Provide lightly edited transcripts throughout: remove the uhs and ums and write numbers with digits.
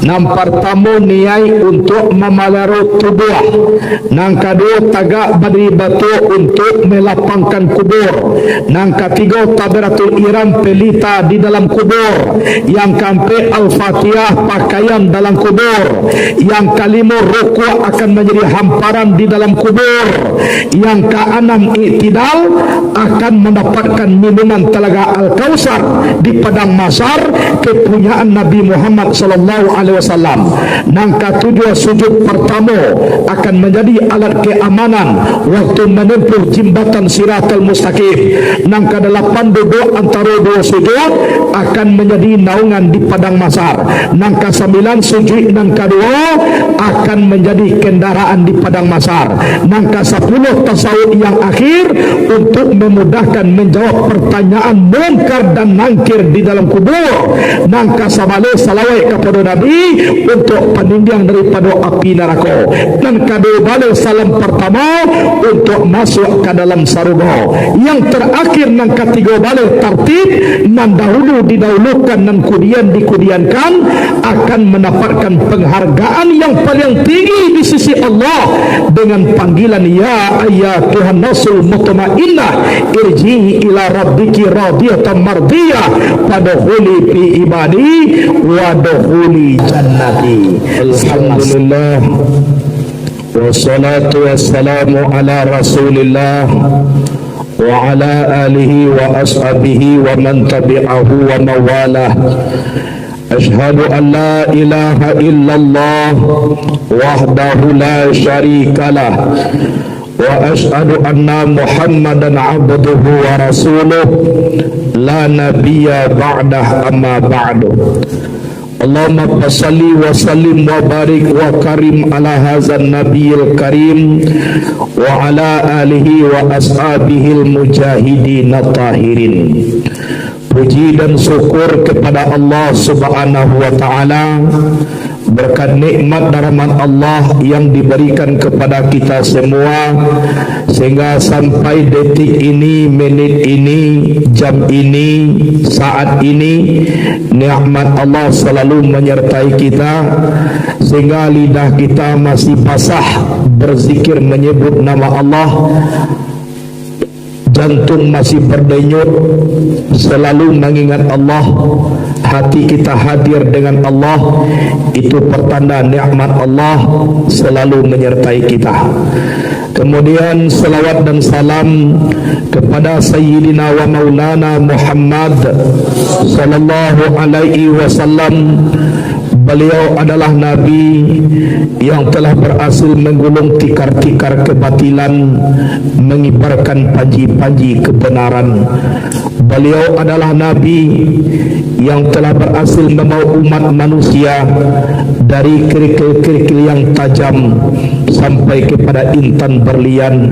Nang pertama niai untuk memelihara tubuh. Nang kedua tagak berdiri batu untuk melapangkan kubur. Nang ketiga tabiratul iram pelita di dalam kubur. Yang keempat al-fatihah pakaian dalam kubur. Yang kelima rukuk akan menjadi hamparan di dalam kubur. Yang keenam iktidal akan mendapatkan minuman telaga Al-Kausar di padang mahsyar kepunyaan Nabi Muhammad sallallahu alaihi wasallam. Nang ketujuh sujud pertama akan menjadi alat keamanan waktu menempuh jembatan Siratal Mustaqim. Nang kedelapan duduk antara dua sujud akan menjadi naungan di padang mahsyar. Nang kesembilan sujud nang kedua akan menjadi kendaraan di padang mahsyar. Nang ke-10 tasawuf yang akhir untuk memudahkan menjawab pertanyaan mungkar dan nangkir di dalam kubur. Nang ke-11 salawat kepada Nabi untuk peninggian daripada api neraka. Dan kedua salam pertama untuk masuk ke dalam surga. Yang terakhir nang ketiga balik tertib nan dahulu didahulukan dan kemudian dikudiankan akan mendapatkan penghargaan yang paling tinggi di sisi Allah dengan panggilan ya ayyatuhan nasul mutmainnah irji'i ila rabbiki radiyatan mardiyah fadkhuli fi ibadi wadkhuli jannati. Alhamdulillah wassalatu wassalamu ala rasulillah wa ala alihi wa ashabihi wa man tabi'ahu wa mawalah. Ashhadu an la ilaha illallah wahdahu la syarikalah wa ashhadu anna Muhammadan abduhu wa rasuluh la nabiyya ba'dah amma ba'du. Allahumma salli wa sallim wa barik wa karim ala hazan nabiyil karim wa ala alihi wa ashabihil mujahidin tahirin. Puji dan syukur kepada Allah Subhanahu wa taala berkat nikmat dan rahmat Allah yang diberikan kepada kita semua sehingga sampai detik ini, menit ini, jam ini, saat ini nikmat Allah selalu menyertai kita sehingga lidah kita masih basah berzikir menyebut nama Allah, jantung masih berdenyut selalu mengingat Allah, hati kita hadir dengan Allah. Itu pertanda nikmat Allah selalu menyertai kita. Kemudian salawat dan salam kepada Sayyidina wa Maulana Muhammad sallallahu alaihi wasallam. Beliau adalah Nabi yang telah berhasil menggulung tikar-tikar kebatilan, mengibarkan panji-panji kebenaran. Beliau adalah Nabi yang telah berhasil membawa umat manusia dari kerikil-kerikil yang tajam sampai kepada intan berlian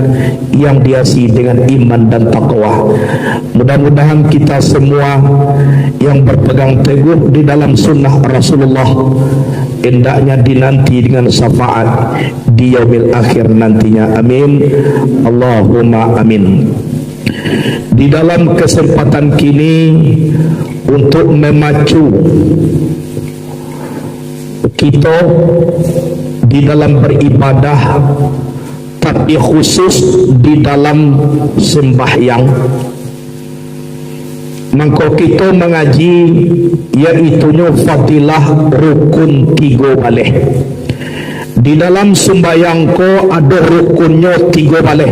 yang dihiasi dengan iman dan taqwa. Mudah-mudahan kita semua yang berpegang teguh di dalam sunnah Rasulullah hendaknya dinanti dengan syafaat di yaumil akhir nantinya. Amin. Allahumma amin. Di dalam kesempatan kini untuk memacu kita di dalam beribadah, tapi khusus di dalam sembahyang, maka kita mengaji iaitunya fadilah rukun 3 baleh. Di dalam sembahyang ko ada rukunnya 3 baleh.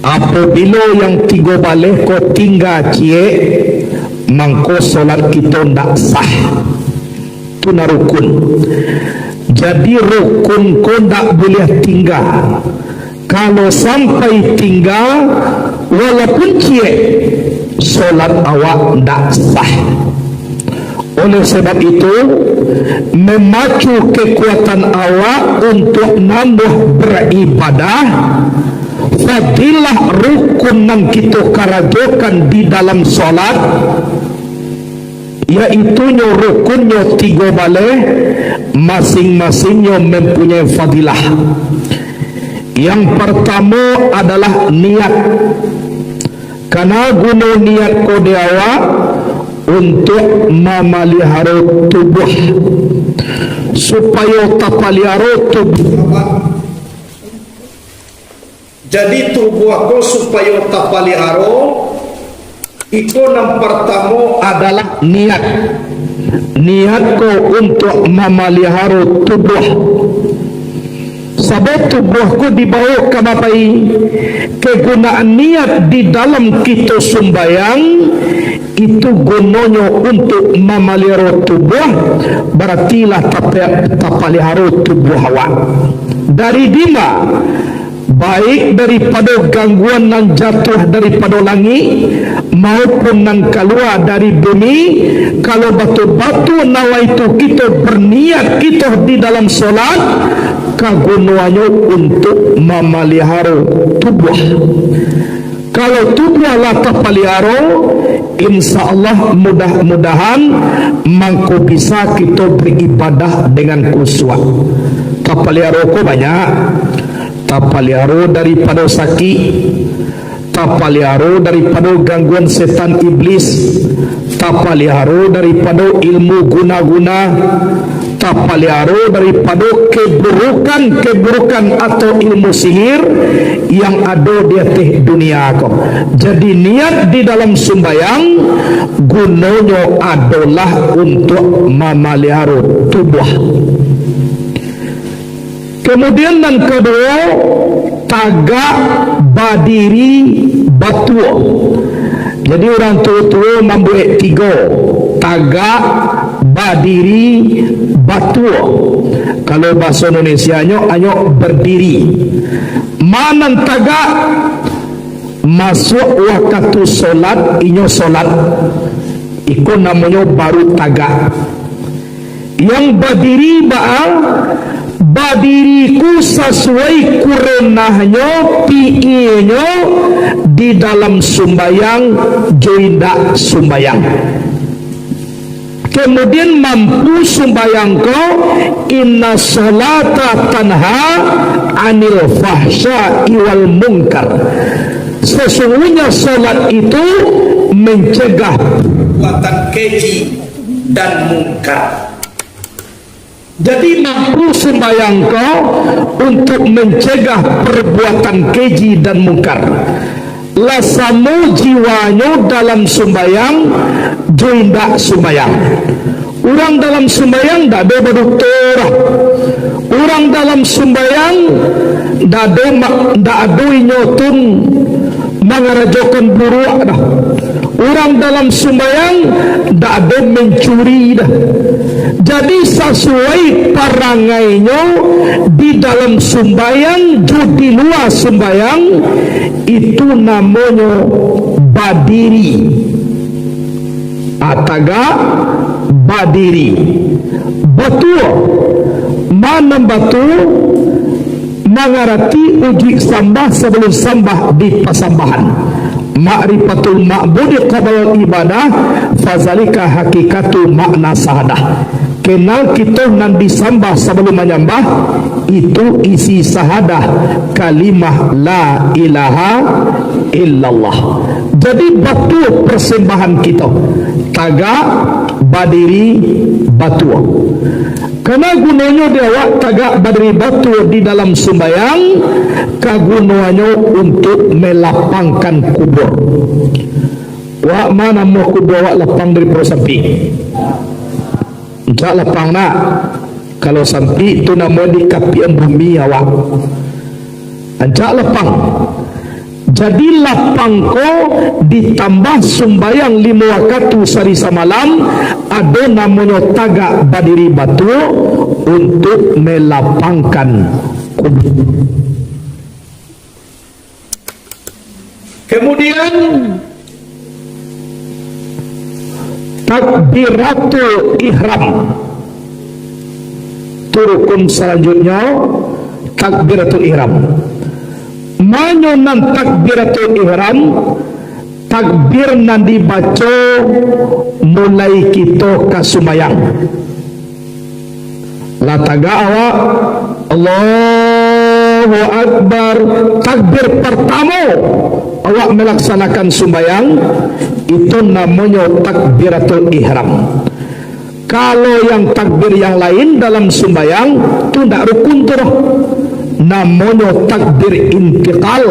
Apabila yang 3 baleh ko tinggal cie, maka solat kita tak sah. Itu na rukun. Jadi rukun ko tak boleh tinggal. Kalau sampai tinggal, walaupun cie, solat awak tak sah. Oleh sebab itu, memacu kekuatan awak untuk nambah beribadah, fadilah rukun yang kita karajokan di dalam solat, iaitunya rukunnya 3 baleh, masing-masingnya mempunyai fadilah. Yang pertama adalah niat. Karena guna niat kode awak untuk memelihara tubuh supaya tapaliaro tubuh. Jadi tubuh aku supaya tapaliaro itu yang pertama adalah niat. Niatku untuk memelihara tubuh. Sebab tubuhku dibawa ke mapai. Kegunaan niat di dalam kita sembahyang itu gunanya untuk memelihara tubuh, berartilah tapalihara tubuh awak. Dari dima, baik daripada gangguan yang jatuh daripada langit maupun yang keluar dari bumi. Kalau batu-batu nawa itu kita berniat kita di dalam solat, kegunaannya untuk memelihara tubuh. Kalau tubuh Allah terpelihara, insya Allah mudah-mudahan mangko bisa kita beribadah dengan khusyuk. Terpelihara ko banyak. Terpelihara daripada sakit, terpelihara daripada gangguan setan iblis, terpelihara daripada ilmu guna-guna, terpelihara daripada keburukan-keburukan atau ilmu sihir yang ada di atas dunia aku. Jadi niat di dalam sembahyang gunanya adalah untuk memelihara tubuh. Kemudian yang kedua, tagak badiri batua. Jadi orang tua-tua membuat tiga: tagak, badiri, batua. Kalau bahasa Indonesianya ayo berdiri. Mana tagak? Masuk waktu solat, inyo solat. Itu namanya baru tagak. Yang berdiri badiriku sesuai kurenahnya pi'inya di dalam sumbayang joinda sumbayang. Kemudian mampu sumbayang ko, inna salata tanha anil fahsya wal munkar. Sesungguhnya salat itu mencegah perbuatan keji dan munkar. Jadi mampu sembahyang kau untuk mencegah perbuatan keji dan mungkar. Lasamu jiwanya dalam sembahyang, joinda sembahyang. Orang dalam sembahyang tak ada berdokter. Orang dalam sembahyang tak ada nyotun mengarajokan buruk dah. Orang dalam sembahyang tak ada mencuri dah. Jadi sesuai perangainya di dalam sembahyang, di luar sembahyang, itu namanya badiri. Ataga badiri. Betul. Mana betul? Mengerti uji sambah sebelum sambah di pasambahan. Ma'rifatul ma'budi qabla ibadah, fazalika hakikatu makna sahadah. Kenal kita nan disambah sebelum menyembah, itu isi sahadah kalimah la ilaha illallah. Jadi betul persembahan kita tagak badiri batua. Karena gunanya dia awak tagak badiri batua di dalam sembahyang, kagunanya untuk melapangkan kubur. Wak mana mau kubur wak lapang dari sampi? Tak lapang nak. Kalau sampi itu nama di kapian bumi awak. Anjak lapang. Jadi lapang ko ditambah sembahyang 5 waktu sehari semalam, ada namanya tagak badiri batu untuk melapangkan kubur. Kemudian takbiratul ihram. Turukun selanjutnya takbiratul ihram. Manyonan takbiratul ihram, takbir nan dibaca mulai kita kasumayang. Lataga awak Allahu Akbar, takbir pertama awak melaksanakan sembahyang, itu namanya takbiratul ihram. Kalau yang takbir yang lain dalam sembahyang itu tidak rukun tu, namanya takbir intiqal,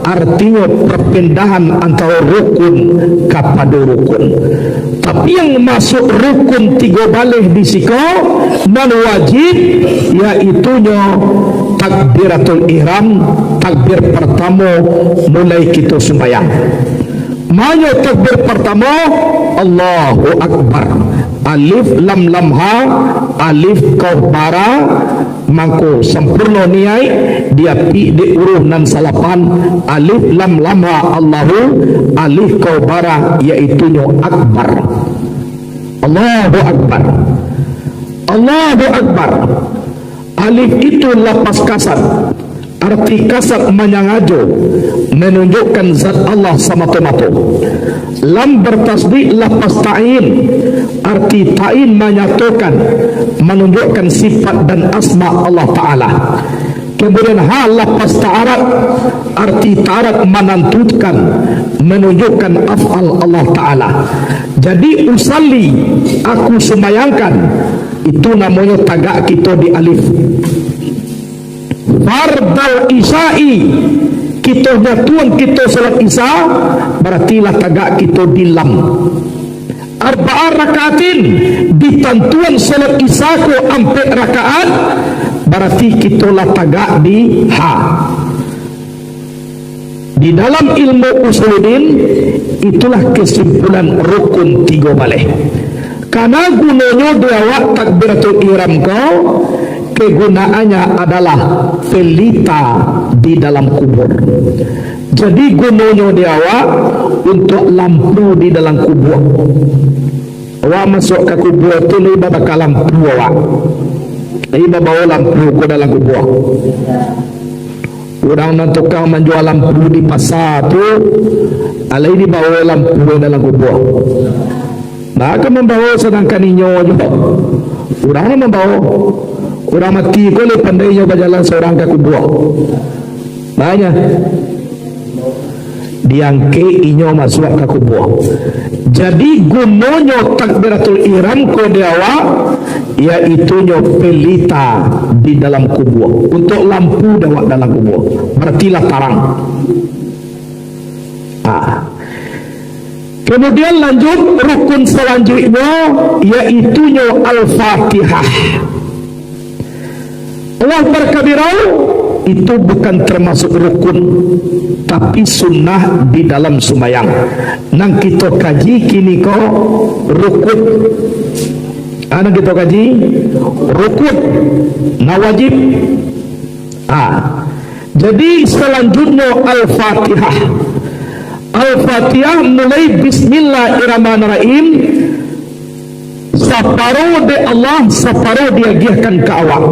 artinya perpindahan antara rukun kepada rukun. Tapi yang masuk rukun 3 balik di siko dan wajib, iaitunya takbiratul ihram, takbir pertama mulai kita sembahyang. Mana takbir pertama? Allahu Akbar. Alif lam lam ha, alif kau para, mangko sempurna niai dia pi di uruh nan salapan, alif lam lam ha Allahu, alif kau para, iaitunya akbar. Allahu Akbar. Allahu Akbar. Alif itu lapas kasar. Arti kasar menyangajo, menunjukkan zat Allah semata-mata. Lam bertasdid lapas ta'in, arti ta'in menyatukan, menunjukkan sifat dan asma Allah Ta'ala. Kemudian ha lapas ta'arat, arti ta'arat menentukan, menunjukkan af'al Allah Ta'ala. Jadi usalli, aku semayangkan, itu namanya tagak kita di alif. Fardal isya'i, kita nyatuan kita salat isya, berartilah tagak kita di lam. Arba'ah rakaatin, ditentuan salat isya ko 4 rakaat, berarti kita lah tagak di ha. Di dalam ilmu usuluddin, itulah kesimpulan rukun 3 balik. Karena gunanya dia takbiratul ihram kau, kegunaannya adalah pelita di dalam kubur. Jadi gunanya dia untuk lampu di dalam kubur. Awak masuk ke kubur itu ni bakal lampu awak. Ini bawa lampu ke dalam kubur. Orang nan tukang menjual lampu di pasar tu, alai dibawa lampu dalam kubur. Maka membawa sedangkan inyo juga. Orang membawa. Orang mati ko le pandainya berjalan seorang ke kubur. Banyak. Diangke inyo masuk ke kubur. Jadi gunanya takbiratul ihram ko dewa, iaitunya pelita di dalam kubur. Untuk lampu dewa dalam kubur. Berartilah tarang. Kemudian lanjut rukun selanjutnya, iaitunya Al-Fatihah. Allah berkabirau, itu bukan termasuk rukun, tapi sunnah di dalam sembahyang. Nang kita kaji kini ko rukun. Nang kita kaji rukun, nah wajib. Jadi selanjutnya Al-Fatihah. Al-Fatihah mulai Bismillahirrahmanirrahim. Separuh de Allah, separuh dia giahkan ke awak.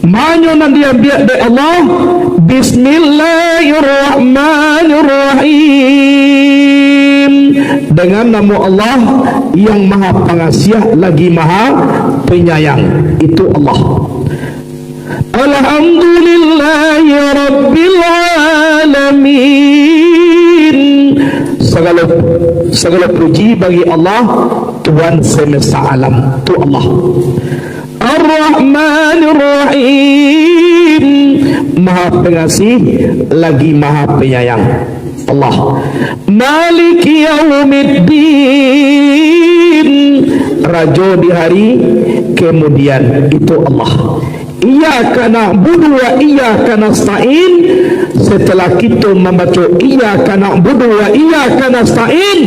Manyo nan dia biak de Allah, Bismillahirrahmanirrahim, dengan nama Allah yang maha pengasih lagi maha penyayang, itu Allah. Alhamdulillahi Rabbil Alamin. Segala puji bagi Allah, Tuhan semesta alam, itu Allah. Ar-Rahmanir Rahim, maha pengasih lagi maha penyayang, Allah. Maliki Yaumiddin, raja di hari kemudian, itu Allah. Iyyaka na'budu wa iyyaka nasta'in. Setelah kita membaca iyyaka na'budu wa iyyaka nasta'in,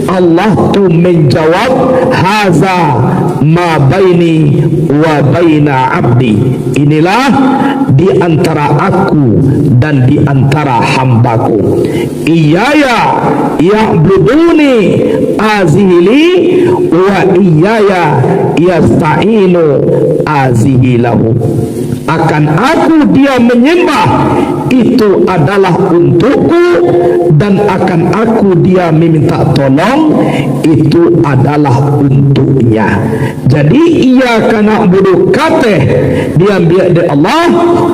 Allah tu menjawab haza ma baini wa baina abdi. Inilah di antara aku dan di antara hambaku. Iyaya ya'buduni azili wa iyaya yasta'inu azihilahu. akan aku dia menyembah itu adalah untukku, dan akan aku dia meminta tolong itu adalah untuknya. Jadi ia kana budu kateh dia biak de Allah,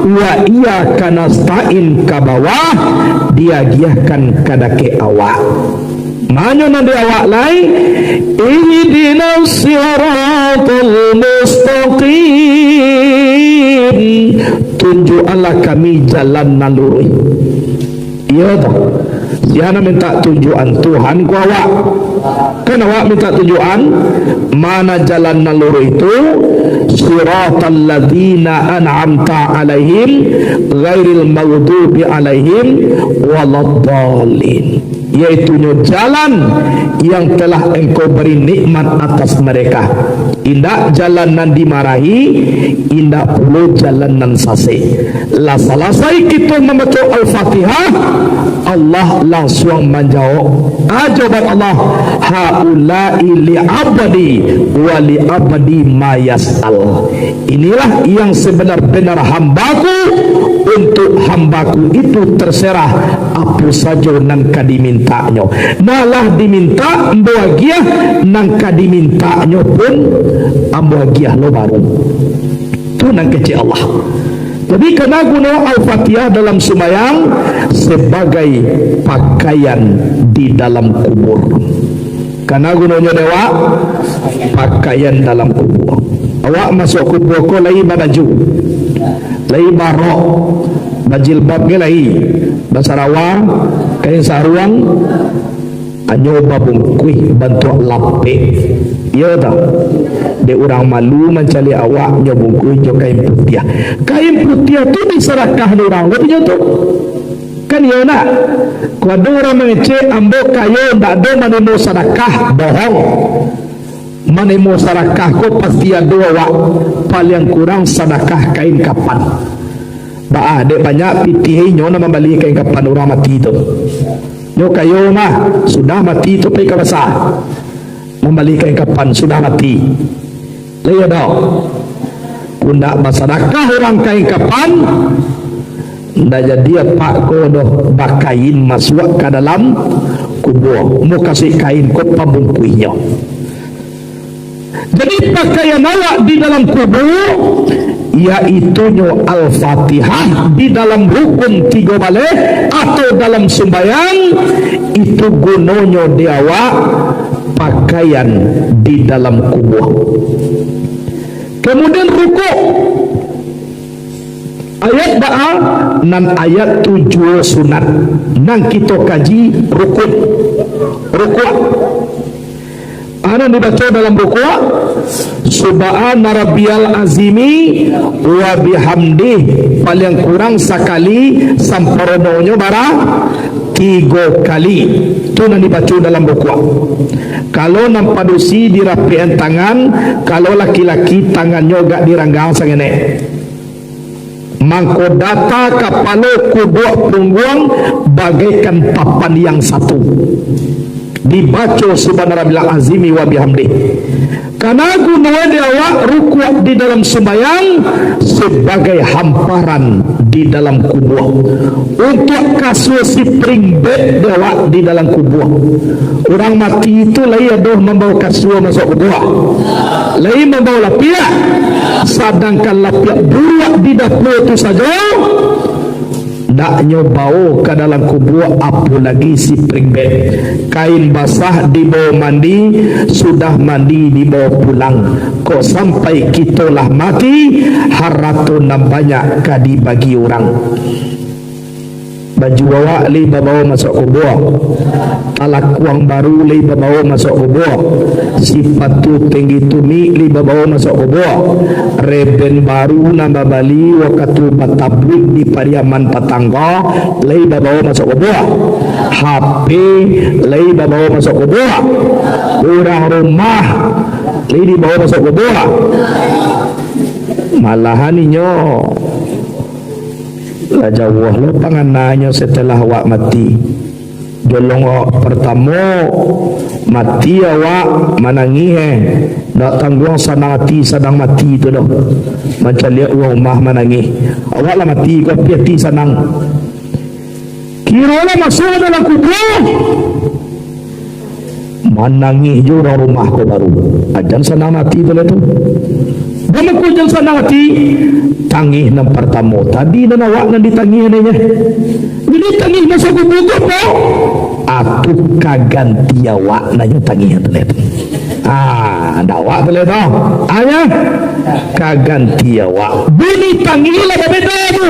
wa ia kana stain ka bawah dia giahkan kadake awak. Manyo nanti awak lain ihdinas siratal mustaqim, tunjukkanlah kami jalan naluri. Iya toh, siapa minta tunjukan Tuhan ku awak, kan awak minta tunjukan mana jalan naluri itu. Siratal ladzina an'amta alaihim ghairil maghdubi alaihim waladdallin, yaitu jalan yang telah engkau beri nikmat atas mereka. Indak jalanan dimarahi, indak perlu jalanan sase. Lah selesai kita membaca Al-Fatihah, Allah langsung menjawab. Jawaban Allah, haula'i li'abadi wa li'abadi ma yas'al. Inilah yang sebenar-benar hambaku, untuk hambaku itu terserah apa saja nang kadimintanya. Nalah diminta ambagiah, nang kadimintanya pun ambagiah lo baru. Itu nang kecil Allah. Jadi kena guna Al-Fatihah dalam sembahyang sebagai pakaian di dalam kubur. Kena gunanya dewa pakaian dalam kubur. Awak masuk kubur ko lai baju, lai barok, bajilbab ke lai, basarawang, kain saruang, anyo babungkui bantu lape. Ya tak? Dia orang malu mencari awak nyobungkui jo kain putih. Kain putih tu diserahkah orang, betul tu? Kan ya nak? Kalau orang mengecek ambo kayu tak ada mana sedekah, bohong. Mana mau sedekah ko pasti ada awak paling kurang sedekah kain kapan. Bah ada banyak pitih nyo nama balik kain kapan orang mati tu. Nyo kayu mah sudah mati tu pergi ke basah. Membalik kain kapan sudah mati. Lihat dah. Kundak sedekah orang kain kapan. Ndak jadi pak ko doh bakain masuk ke dalam kubur. Mau kasih kain ko pabungkuinya. Jadi pakaian awak di dalam kubur yaitu Al-Fatihah di dalam rukun 3 balik atau dalam sembahyang, itu gunanya di awak pakaian di dalam kubur. Kemudian rukuk ayat ba'a nan ayat 7 sunat nang kita kaji rukun rukuk. Ana dibaca dalam rukuk subhana rabbiyal azimi wa bihamdi paling kurang sekali samparononyo bara 3 kali. Itu yang dibaca dalam rukuk. Kalau nampadusi dirapian tangan, kalau laki-laki tangannya gak diranggang sangene. Mangko data kapalo kubuk punggung bagaikan papan yang satu. Dibaca subhanarabbiyal azimi wa bihamdi. Karena gunanya dia awak rukuk di dalam sembahyang sebagai hamparan di dalam kubur. Untuk kasus si pringbed dia awak di dalam kubur. Orang mati itu lain aduh membawa kasur masuk kubur. Lain membawa lapiak. Sedangkan lapiak burak di dapur itu saja nak nyobau ke dalam kubur, apa lagi si pringbed. Kain basah dibawa mandi, sudah mandi dibawa pulang. Kok sampai kita lah mati, haratu nam banyak kadi bagi orang. Baju awak li bawa masuk kubur, talak kuang baru li bawa masuk kubur, sipatu tinggi tumi li bawa masuk kubur, reben baru nambah bali waktu batablik di Pariaman Patangga li bawa masuk kubur, HP li bawa masuk kubur, orang rumah li dibawa masuk kubur. Malahan inyo lah jauh lo pangananya setelah awak mati. Jolong pertama mati awak manangi nak tanggung sanati sedang mati tu dah macam lihat rumah manangi awak lah mati kau piati sanang kira lah masuk dalam kubur manangi je orang rumah kau baru ajan sanang mati tu lah tu dan aku ajan sanang mati tangih nam pertama tadi dan awak nan ditangih adanya jadi tangih masuk kubur kau aku kaganti awak nanya tangih tu lah tu awak tu lah tu ayah kaganti awak bini tangih lah berbeza tu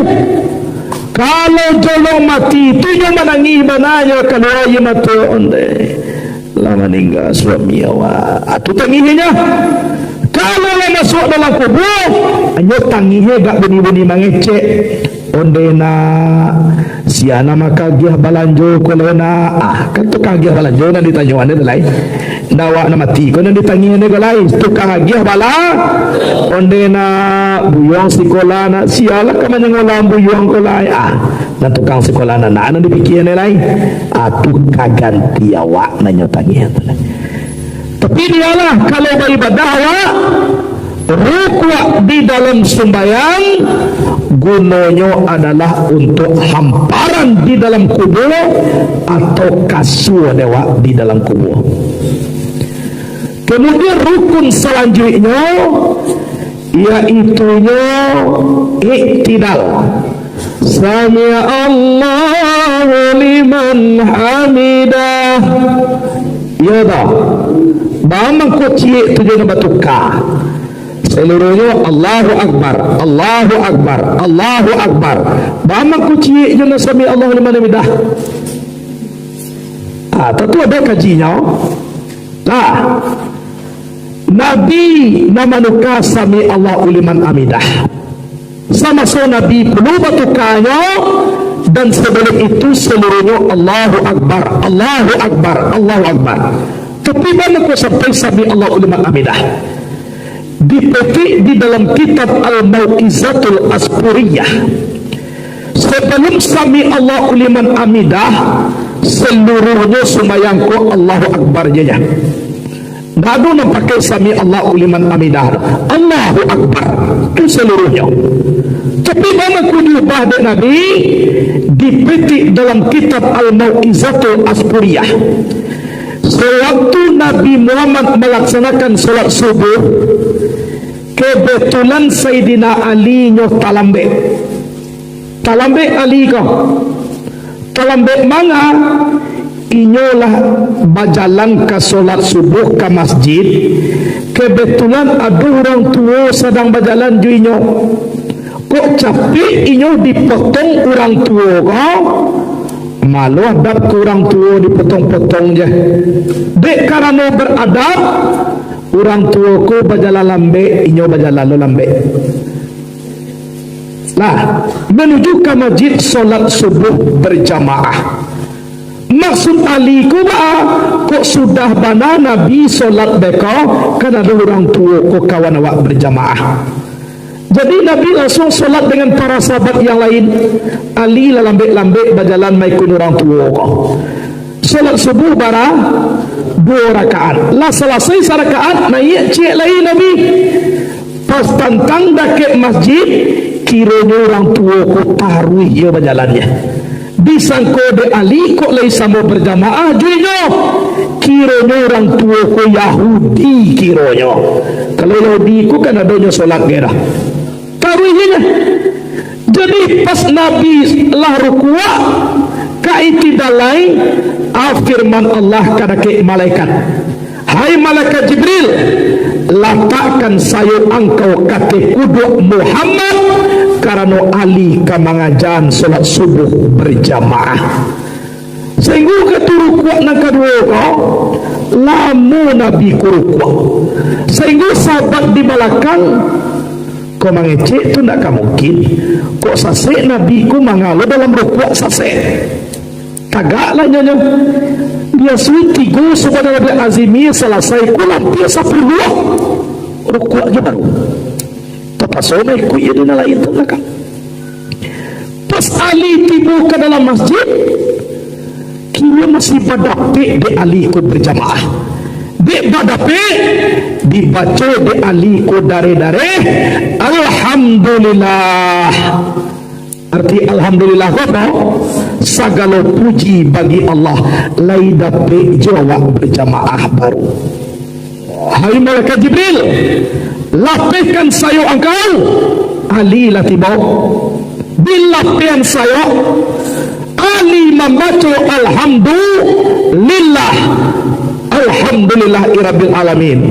kalau jolong mati tu yang menangi mananya kalau ayah mati onde lah meninggal suami awak itu tangihnya kalau lah masuk dalam kubur hanya tangihnya gak bini-bini mengecek onde na siana maka giah balanjo kalau na kan tukang giah balanjo na ditanya anda lain dawa na mati ko na ditangi anda lain tukang giah bala onde na buyong sekolah na siala ka man ngolam buyong ko lain na tukang sekolah na ana dipikir anda lain tukang ganti awak na nyotangi anda lain tapi dialah kalau beribadah awak rukuk di dalam sembahyang gunanya adalah untuk hamparan di dalam kubur atau kasur dewa di dalam kubur. Kemudian rukun selanjutnya iaitunya iktidal. Sami'a Allahu liman hamidah. Ya dah. Bamang kocik tu je nak tukar. Seluruhnya Allahu Akbar, Allahu Akbar, Allahu Akbar. Bama kuci je nak sami Allah liman hamidah. Tentu ada kajinya. Nabi nama nuka sami Allah liman hamidah. Sama so Nabi perlu batukannya dan sebelum itu seluruhnya Allahu Akbar, Allahu Akbar, Allahu Akbar. Tapi bama ku sampai sami Allah liman hamidah. Dipetik di dalam kitab Al-Mau'izatul Aspuriyah sebelum sami Allah liman hamidah seluruhnya sembahyangku Allahu Akbar je ya. Tak ada nak pakai sami Allah liman hamidah, Allahu Akbar itu seluruhnya. Tapi mana ku diubah dari Nabi dipetik dalam kitab Al-Mau'izatul Aspuriyah sewaktu Nabi Muhammad melaksanakan solat subuh kebetulan Sayyidina Ali nyoh talambe Ali kau talambe mana inyolah bajalan ke solat subuh ke masjid kebetulan ada orang tua sedang berjalan juinyo kok capek inyo dipotong orang tua kau malu adab orang tua dipotong-potong je dek karena beradab orang tua ku berjalan lambe inyo berjalan lambe lah menuju ke masjid solat subuh berjamaah maksud Ali ku kok sudah bana Nabi solat beko kan ada orang tua ku kawan awak berjamaah. Jadi Nabi langsung solat dengan para sahabat yang lain. Ali lah lambek-lambek berjalan maikun orang tua ku. Solat subuh bara 2 rakaat. Lah selesai sarakaat naik cik lain Nabi. Pas tantang dakek masjid kiranya orang tua ku taruh ia berjalannya. Disangko de Ali kok lain sama berjamaah juinya. Kiranya orang tua ku Yahudi kiranya. Kalau Yahudi ku kan adanya solat gerah. Taruhnya. Jadi pas Nabi lah rukua kaitidalai firman Allah kepada malaikat. Hai malaikat Jibril, letakkan sayur engkau kata kudu Muhammad karena Ali ka mengajan solat subuh berjamaah. Sehingga keturukuk nak kedua kau lamu Nabi kurukuk. Sehingga sahabat di belakang kau mengecek tu tak mungkin. Kok sasek Nabi ku mengalu dalam rukuk sasek. Kagaklah nyonya. Dia suiti go supaya Nabi Azimi selesai kulam biasa perlu rukuk aja baru. Tapasome ku ia dina lain tu belakang. Pas Ali tiba ke dalam masjid, akhirnya masih badapi di ali ikut berjamaah. Di badapi dibaca di ali ikut dare-dare. Alhamdulillah. Arti alhamdulillah apa? Segala puji bagi Allah. Lai dapat jawab berjamaah baru. Hai malaikat Jibril, lapihkan saya engkau. Ali latibau. Bilapian saya Ali membaca alhamdulillah. Alhamdulillahirabbil alamin.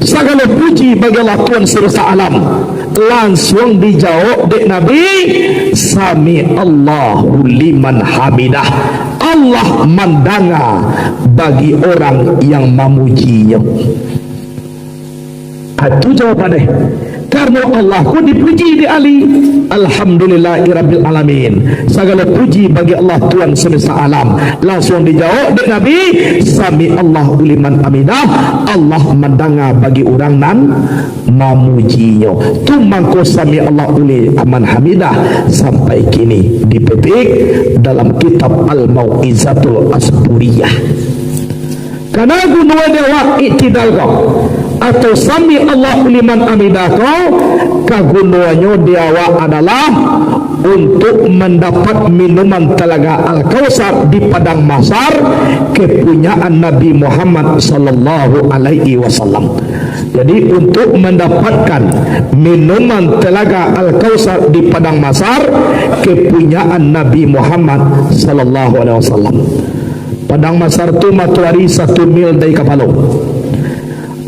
Segala puji bagi Allah Tuhan semesta alam. Langsung dijawab dek Nabi, sami Allahu liman hamidah. Allah mendanga bagi orang yang memujinya. Itu jawabannya. Karena Allah ku dipuji di Ali. Alhamdulillahirabbil alamin. Segala puji bagi Allah Tuhan semesta alam. Langsung dijawab dek Nabi, sami Allahu liman hamidah. Allah mendengar bagi orang nan memujinya. Tu mangko sami Allahu liman hamidah sampai kini dipetik dalam kitab Al-Mau'izatul Asburiyah. Karena gunua dewa iktidal kau atau sami Allahu liman hamidah kau, kagunuannya dewa adalah untuk mendapat minuman telaga Al-Kausar di padang mahsyar kepunyaan Nabi Muhammad sallallahu alaihi wasallam. Jadi untuk mendapatkan minuman telaga Al-Kausar di padang mahsyar kepunyaan Nabi Muhammad sallallahu alaihi wasallam. Padang mahsyar tu matuari 1 mil dari Kapalo.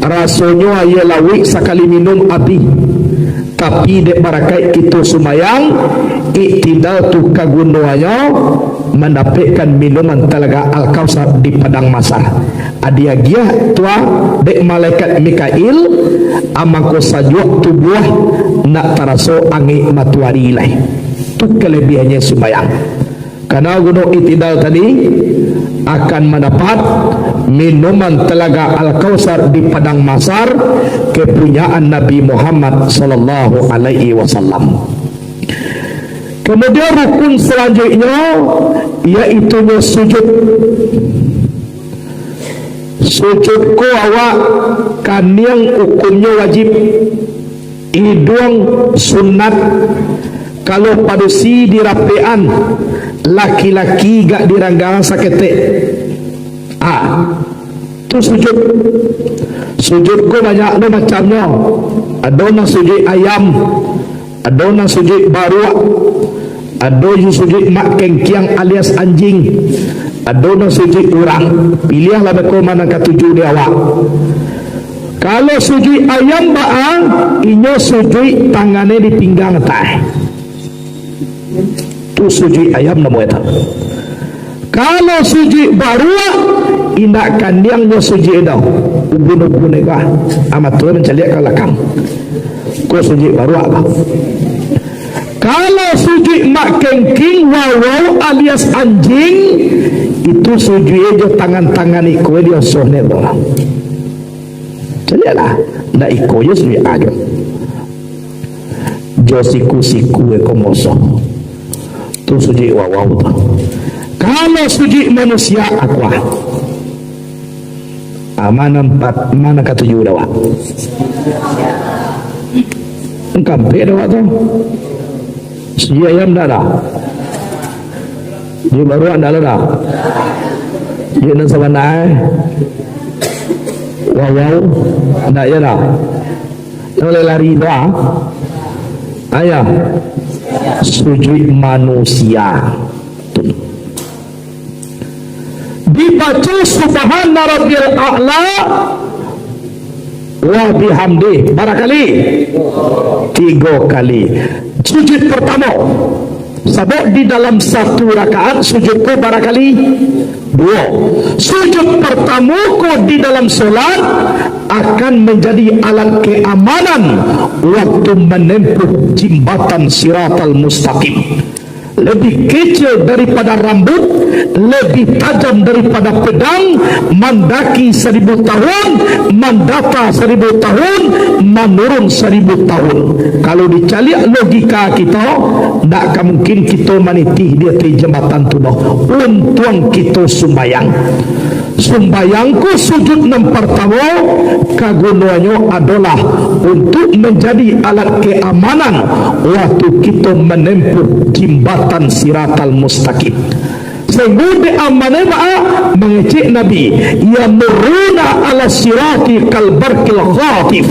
Rasanya ia lawi sekali minum api. Tapi dek barakai itu sumayang iktidal tu kagunuannya mendapatkan minuman telaga Al-Kausar di padang mahsyar. Adia gia tua dek malaikat Mikail amangko sajuk tubuh nak taraso angi matuari lai. Tu kelebihannya sumayang. Karena gunung iktidal tadi akan mendapat minuman telaga Al-Kausar di padang mahsyar kepunyaan Nabi Muhammad sallallahu alaihi wasallam. Kemudian rukun selanjutnya yaitu sujud. Sujud ko awak kaniang hukumnya wajib, hidung sunat. Kalau padusi dirapean laki-laki gak diranggang sakete, tu sujud. Sujud ko banyak no macamnya. Ada na sujud ayam, ada na sujud baruak, ada yang sujud mak kengkiang alias anjing, ada na sujud orang. Pilihlah beko mana ketujuh dia awak. Kalau sujud ayam baang, inyo sujud tangannya di pinggang tah. Tu sujud ayam nama eta. Kalau sujud baruak, indak kandiangnya sujud dah. Ubun-ubun ega amat tu mencaliak ke belakang. Ko sujud baruak bah. Kalau sujud mak kengking wawaw alias anjing, itu sujud je tangan-tangan iko dia sohne orang. Caliaklah, ndak iko je sujud agak. Jo siku-siku eko moso. Tu sujud wawaw tu. Kalau sujud manusia aku mana ketujuh dah. Engkau beda tu. Sujud ayam dah dah. Dia baru anda dah. Dia nak sebenarnya. Wawaw, nak ya dah. Oleh lari dah. Ayah. Sujud manusia. Dibaca subhana rabbil a'la wa bihamdi barakali 3 kali. Sujud pertama sebab di dalam satu rakaat sujud ko barakali 2. Sujud pertama ko di dalam solat akan menjadi alat keamanan waktu menempuh jembatan siratal mustaqim. lebih kecil daripada rambut, lebih tajam daripada pedang, mendaki 1000 tahun, mendata 1000 tahun, menurun 1000 tahun. Kalau dicari logika kita, tak mungkin kita maniti dia di jembatan tu dah. Untung kita sumbayang. Sumbayangku sujud yang pertama kagunanya adalah untuk menjadi alat keamanan waktu kita menempuh jembatan siratal mustaqim. Sehingga diamanai mengecek Nabi yamuruna ala sirati kalbarkil khatif.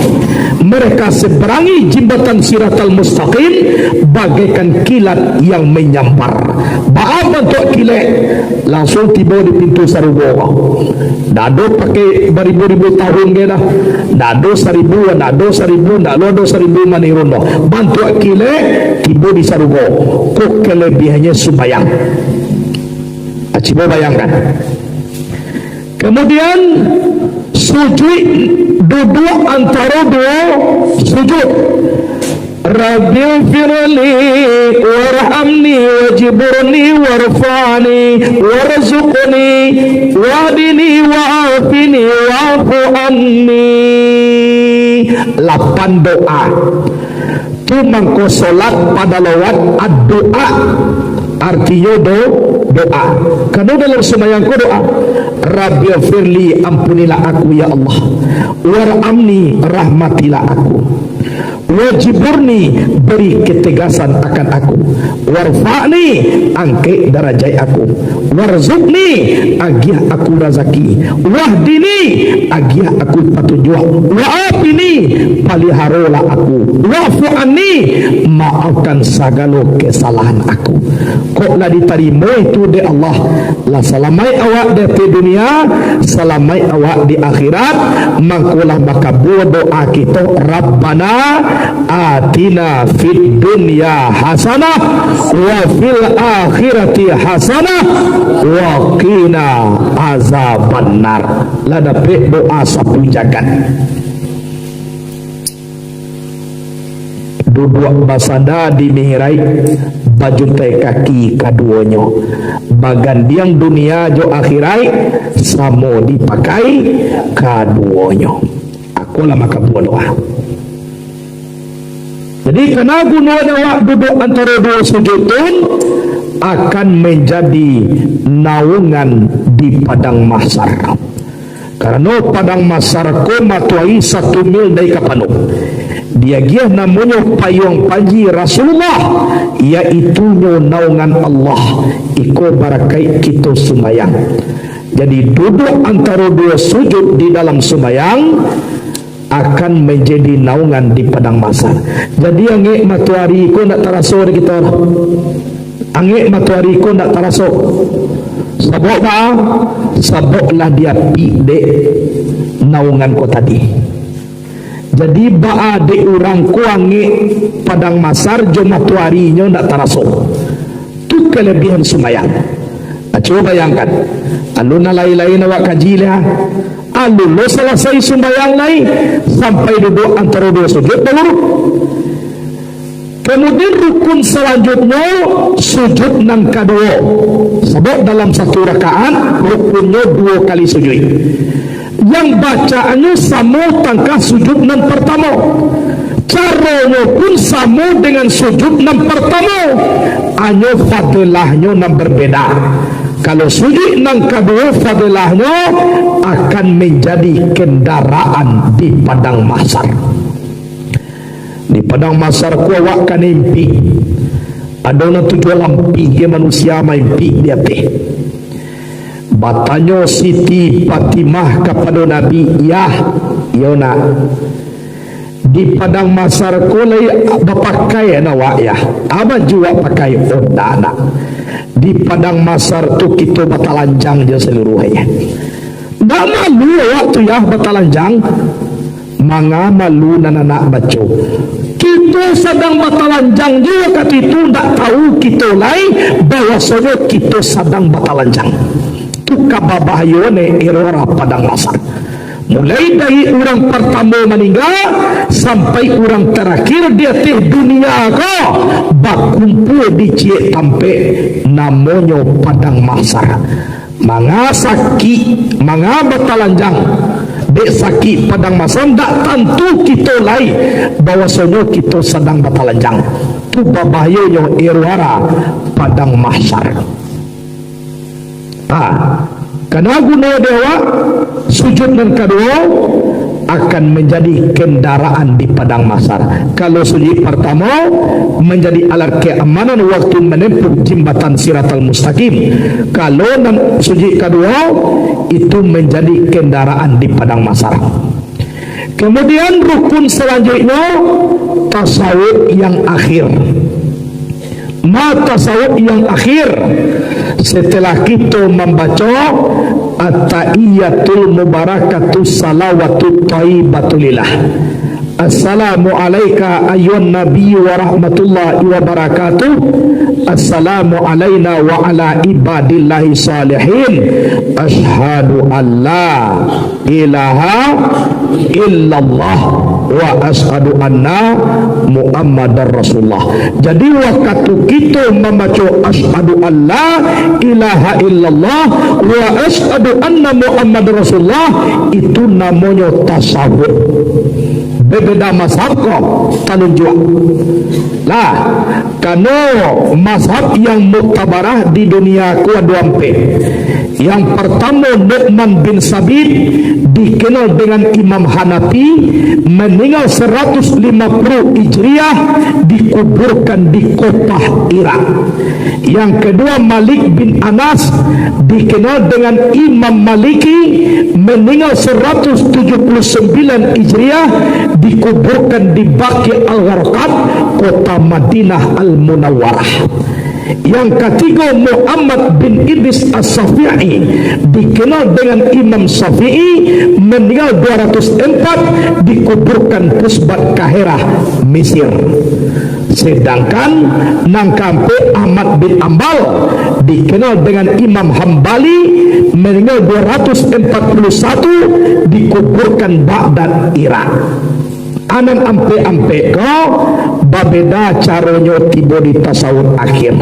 Mereka seberangi jembatan siratal mustaqim bagaikan kilat yang menyambar. Baam bentuk kilat langsung tiba di pintu surga. Dado pakai beribu-ribu tahun ke dah. Dado 1000, dado 1000, dado 1000 manirun dah. Bentuk kilat tiba di surga. Kok kelebihannya sembahyang. Coba bayangkan. Kemudian sujud, duduk antara dua sujud. Rabbi firli warhamni wajburni warfa'ni warzuqni wadini wa'afini wa'fu anni. 8 doa. Tu mangko solat pada lawat ad-doa. Artinya doa. Karena dalam sembahyangku doa, Rabbi firli, ampunilah aku ya Allah, warhamni, rahmatilah aku, wajiburni, beri ketegasan akan aku, warfa'ni, angkat darajat aku, warzuqni, agiah aku rezeki, wahdini, agiah aku petunjuk, wa'afini, paliharolah aku, wa'fu anni, maafkan segala kesalahan aku. Kok lah diterima itu di Allah, lah salamai awak di dunia, salamai awak di akhirat. Mangkulah maka doa kita, Rabbana atina fid dunya hasanah wa fil akhirati hasanah wa qina azabannar. Lah dapat doa sapu jagat. Duduk basada di mihirai, baju teh kaki kaduanya, bagandiang dunia jo akhirai samo dipakai kaduanya. Akulah maka doa. Jadi kena gunanya wak duduk antara dua sujudun akan menjadi naungan di padang mahsyar. Karena padang mahsyar ko matuai 1 mil dari kapano. Dia giah namanya payung panji Rasulullah, iaitu naungan Allah. Iko barakai kita sembahyang. Jadi duduk antara dua sujud di dalam sembahyang akan menjadi naungan di padang mahsyar. Jadi angin matahari ko nak terasa kita. Angin matahari ko nak terasa. Sebab apa? Sebablah dia pide naungan ko tadi. Jadi ba'a de orang kuangi padang mahsyar jo matuarinya ndak terasa. Tu kelebihan sembahyang. Coba bayangkan, aluna lain-lain awak kaji lah. Alun lo selesai sembahyang lain sampai duduk antara dua sujud dulu. Kemudian rukun selanjutnya sujud nang kedua. Sebab dalam satu rakaat rukunnya 2 kali sujud. Yang bacaannya sama tangkah sujud nang pertama. Caranya pun sama dengan sujud nang pertama. Hanya fadilahnya nang berbeda. Kalau sujud nang kedua fadilahnya akan menjadi kendaraan di padang mahsyar. Di padang mahsyar ku awak kan mimpi. Ada na tujuh lampi ke manusia mimpi dia teh. Batanya Siti Fatimah kepada Nabi, ya Yona di padang mahsyar ku lai berpakai awak ya. Aba juga pakai ondana. Di padang mahsyar tu kita batalanjang je seluruhnya. Dak malu waktu ya batalanjang. Manga malu nananak baco. Kita sedang batalanjang juga kat itu tak tahu kita lain bahwasanya kita sedang batalanjang. Tu kababahayone erora padang mahsyar. Mulai dari orang pertama meninggal sampai orang terakhir di atas dunia ko bakumpul di Cie Tampe namanya padang mahsyar. Manga sakit, manga batalanjang dek sakit padang mahsyar dak tentu kita lai bahwasanya kita sedang batalanjang. Tu bahayanya irwara padang mahsyar. Karena guna dewa sujud dan kedua akan menjadi kendaraan di padang mahsyar. Kalau sujud pertama menjadi alat keamanan waktu menempuh jembatan Siratal Mustaqim. Kalau sujud kedua itu menjadi kendaraan di padang mahsyar. Kemudian rukun selanjutnya tasawuf yang akhir. Tasawuf yang akhir setelah kita membaca at-tahiyatul mubarakatus salawatut thayyibatulillah. Assalamu alayka ayyuhan nabiyyu wa rahmatullahi wa barakatuh. Assalamu alayna wa ala ibadillahi salihin. Ashhadu an la ilaha illallah wa ashhadu anna Muhammadar Rasulullah. Jadi waktu kita membaca ashhadu an la ilaha illallah wa ashhadu anna Muhammadar Rasulullah itu namanya tasawuf. Berbeda mazhab kau tanunjuk lah, karena mazhab yang muktabarah di dunia ku ada empat. Yang pertama Nu'man bin Sabit dikenal dengan Imam Hanafi, meninggal 150 Hijriah, dikuburkan di kota Irak. Yang kedua Malik bin Anas dikenal dengan Imam Maliki, meninggal 179 Hijriah, dikuburkan di Baqi Al-Gharqad, kota Madinah Al-Munawwarah. Yang ketiga Muhammad bin Idris As-Syafi'i dikenal dengan Imam Syafi'i, meninggal 204, dikuburkan Pusbat Kahirah Mesir. Sedangkan nangkampe Ahmad bin Ambal dikenal dengan Imam Hambali, meninggal 241, dikuburkan Baghdad Irak. Anan ampe-ampe kau babeda caranya tiba di tasawuf akhir.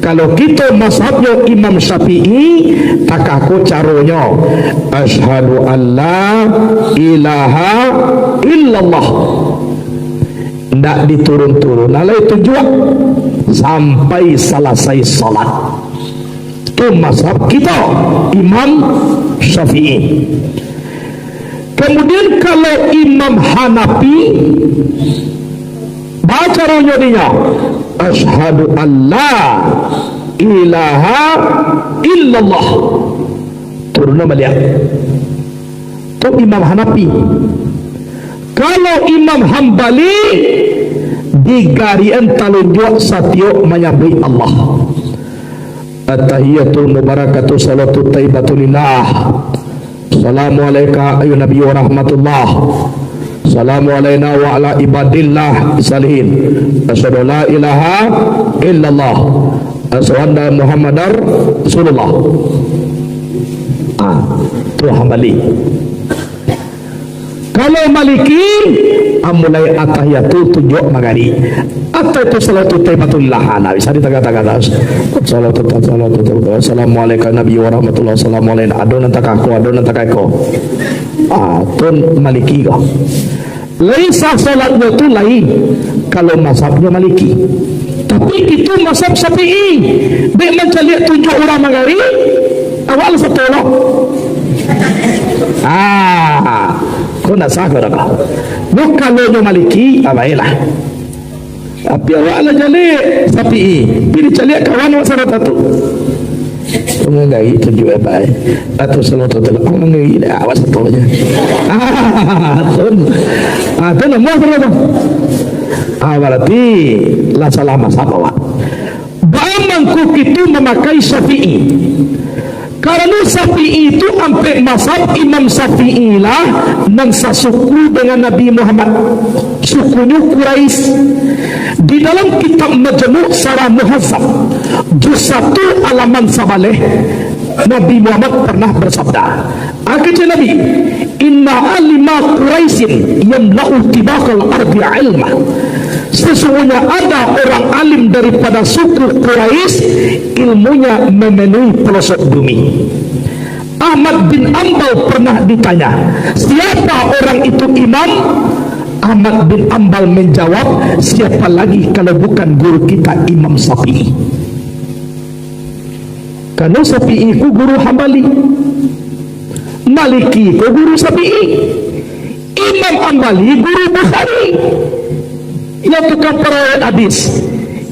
Kalau kita mazhabnya Imam Syafi'i, tak aku caranya asyhadu an la ilaha illallah. Ndak diturun-turun alai tujuan sampai selesai salat. Itu mazhab kita Imam Syafi'i. Kemudian kalau Imam Hanafi baca caranya dia asyhadu an la ilaha illallah, turun balik. Itu Imam Hanafi. Kalau Imam Hambali digarian talunjuk satyo menyabui Allah. At-tahiyatul mubarakatuh salatut thayyibatulillah. Assalamu alayka ayyuhan nabiyyu wa rahmatullah. Assalamu alayna wa ala ibadillah salihin. Asyhadu la ilaha illallah. Asyhadu anna Muhammadar Rasulullah. Itu Hambali. Kalau Maliki mulai atahiyatul tujuh magari. Atau itu salatu taibatulillah. Nah, bisa ditagak-tagak. Salatu assalamualaikum nabi wa rahmatullah. Assalamualaikum adon antakaku adon antakaku. Tun Maliki kau. Laisa salatnya itu lain kalau mazhabnya Maliki. Tapi itu mazhab Syafi'i. Dia mencari tujuh orang magari. Awal satu orang. Kau nak sah kau dah. Nuk kalau nyo Maliki, abailah. Tapi awak lah jalik Syafi'i. Pilih jalik kawan awak sana tu. Mengenai tujuh baik. Atau selalu tu mengenai dah awak satu aja. Tu nama apa tu? Berarti lah salah mazhab awak. Bagaimana kita memakai Syafi'i? Karena Syafi'i itu sampai mazhab Imam Syafi'i lah nang sasuku dengan Nabi Muhammad, sukunya Quraisy. Di dalam kitab Majmu' Syarah Muhazzab juz 1 halaman 11 Nabi Muhammad pernah bersabda, kata Nabi, inna alima Quraisyin yamla'u tibaqal ardi ilma. Sesungguhnya ada orang alim daripada suku Quraisy, ilmunya memenuhi pelosok bumi. Ahmad bin Ambal pernah ditanya, siapa orang itu imam? Ahmad bin Ambal menjawab, siapa lagi kalau bukan guru kita Imam Syafi'i. Karena Syafi'i ku guru Hambali, Maliki ku guru Syafi'i, Imam Hambali guru Bukhari. Ia tukang perawat hadis.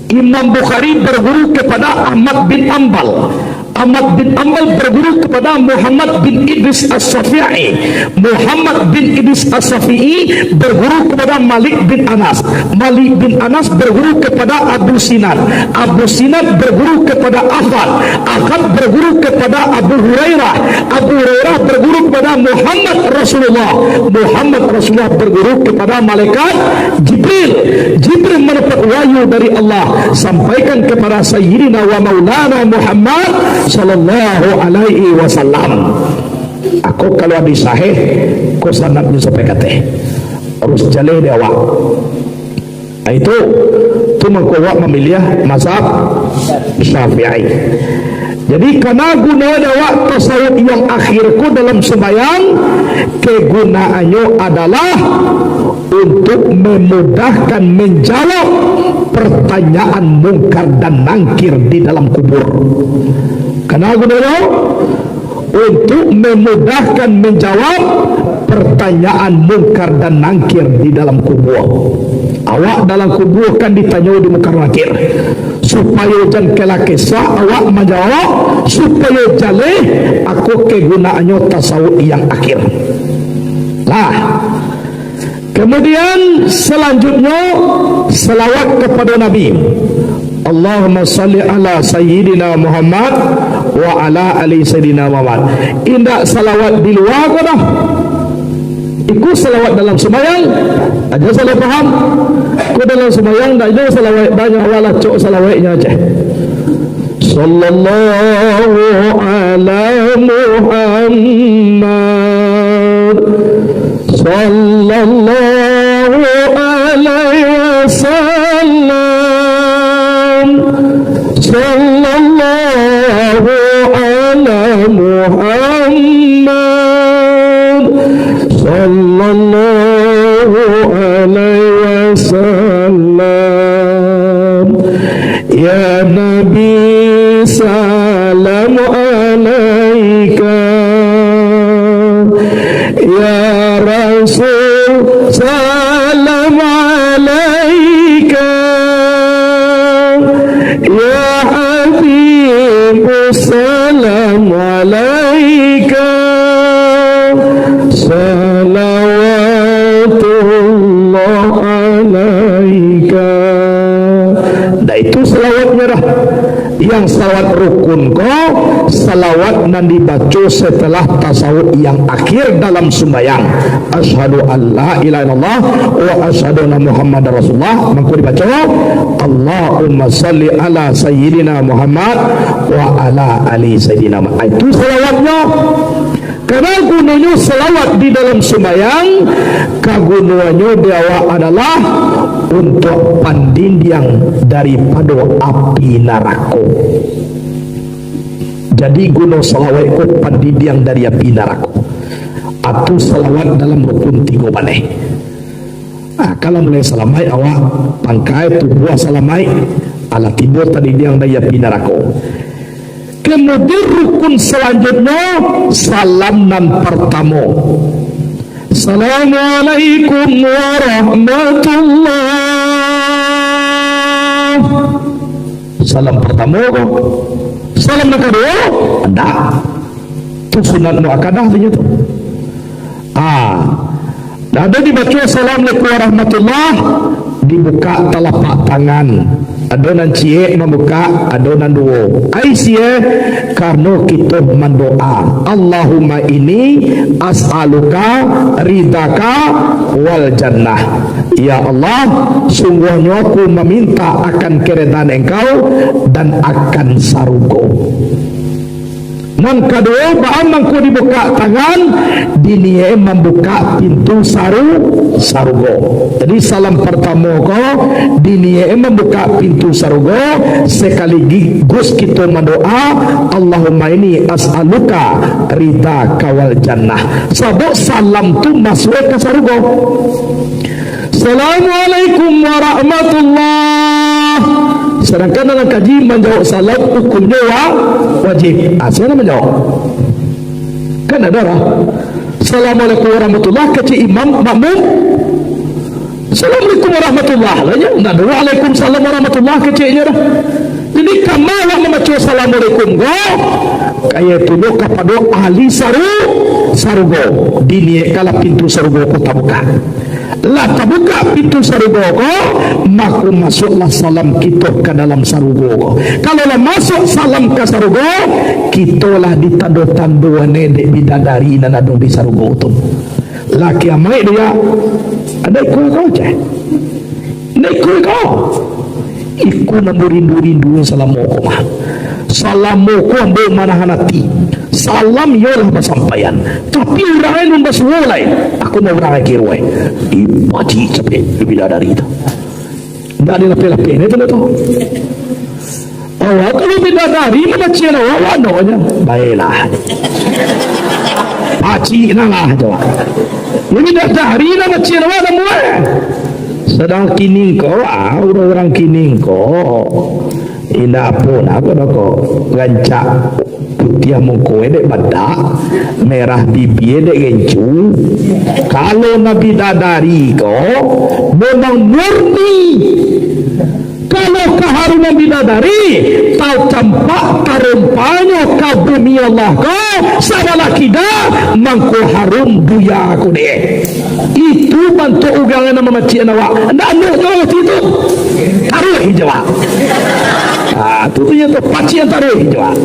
Imam Bukhari berguru kepada Ahmad bin Ambal, Ahmad bin Ambal berguru kepada Muhammad bin Idris As-Syafi'i, Muhammad bin Idris As-Syafi'i berguru kepada Malik bin Anas, Malik bin Anas berguru kepada Abu Sinan, Abu Sinan berguru kepada Ahmad, Ahmad berguru kepada Abu Hurairah, Abu Hurairah berguru kepada Muhammad Rasulullah, Muhammad Rasulullah berguru kepada malaikat Jibril, Jibril mendapat wahyu dari Allah, sampaikan kepada Sayyidina wa Maulana Muhammad sallallahu alaihi wasallam. Aku kalau hadis sahih ko sanadnya sampai kate harus jaleh dia awak. Itu mengkuat memilih mazhab Syafi'i. Jadi karena guna dawak tasawuf yang akhirku dalam sembahyang, kegunaannya adalah untuk memudahkan menjawab pertanyaan mungkar dan nangkir di dalam kubur. Karena guna untuk memudahkan menjawab pertanyaan mungkar dan nangkir di dalam kubur. Awak dalam kubur kan ditanya di mungkar nakir, supaya jangan kelakisah awak menjawab, supaya jaleh aku kegunaannya tasawuf yang akhir lah. Kemudian selanjutnya selawat kepada Nabi. Allahumma salli ala Sayyidina Muhammad wa ala ali Sayyidina Muhammad. Indah salawat di luar kau dah. Ikut salawat dalam sembahyang. Aja salah faham. Kau dalam sembahyang dah ada salawat banyak, wala cok salawatnya aja. Sallallahu ala Muhammad, sallallahu alaihi wasallam, sallallahu ala Muhammad, sallallahu alaihi wasallam. Ya Nabi salam alaika, ya Rasul salam alaika, ya Habib salam alaika, salawatullah alaika. Nah itu salawatnya dah. Yang salawat rukun kau, salawat nan dibaca setelah tasawuf yang akhir dalam sembahyang. Asyhadu an la ilaha illallah wa asyhadu anna Muhammadar Rasulullah. Maka dibaca Allahumma salli ala Sayyidina Muhammad wa ala ali Sayyidina Muhammad. Itu salawatnya. Karena gunanya selawat di dalam sembahyang, kegunaannya dia adalah untuk pandindang daripada api neraka. Jadi guna selawat itu pandindang dari api neraka. Atau selawat dalam rukun 3 balai. Kalau mulai salamai awak pangkai tubuh salamai ala timur tadi yang dari api neraka. Kemudian rukun selanjutnya salam nan pertama. Assalamualaikum warahmatullah. Salam pertama kok. Salam yang kedua enggak. Itu sunat muakkadah tu. Ada dibaca assalamualaikum warahmatullah, dibuka telapak tangan. Adonan cie membuka, adonan dua. Aisyah karena kita mendoa. Allahumma ini as'aluka ridaka wal jannah. Ya Allah, sungguhnya aku meminta akan keredaan engkau dan akan sarugo. Nang kedua, baamang ko dibuka tangan, dinie membuka pintu sarugo. Jadi salam pertama ko, dinie membuka pintu sarugo, sekali gus kita mendoa, Allahumma ini as'aluka ridha kawal jannah. Sebab salam tu masuk ke sarugo. Assalamualaikum warahmatullahi. Sedangkan dalam kaji menjawab salam hukumnya wajib. Saya menjawab. Kan ada lah. Assalamualaikum warahmatullahi kecil imam makmum. Assalamualaikum warahmatullahi. Lanya nak ada waalaikumsalam warahmatullahi kecilnya dah. Jadi kamalah membaca assalamualaikum go. Kaya tunduk kepada ahli sarugo. Dini kala pintu sarugo ko tabuka. Lah terbuka pintu sarugo ko, maka masuklah salam kita ke dalam sarugo ko. Kalau lah masuk salam ke sarugo, kita lah ditando-tando nenek bidadari dan adong di sarugo tu. Laki amai dia, ada ikut kau je. Ada ikut kau. Ikut nak rindu-rindu salam ko mah. Salam ko ambil mana hanati. Salam ialah bersampaian, tapi orang lain membasuh lain. Aku nak orang lagi ruai. Ibaji capek lebih dari itu. Tak ada lapis-lapis ni tu. Awak kalau bidadari membaca awak namanya. Baiklah. Pakcik nalah jawab. Ini bidadari nak baca awak nama. Sedang kini kau, orang-orang kini kau. Indah pun aku nak kau gancak. Putih muka dek badak, merah bibir dek gencu. Kalau Nabi dadari kau memang murni. Kalau keharuman bidadari tahu campak karumpanya kau bumi Allah kau sabalah kita mangko harum buya aku dek. Itu bantu ugangan nama macam awak. Ndak ada jawab itu. Taruh jawab. Tentunya tu paci yang taruh jawab.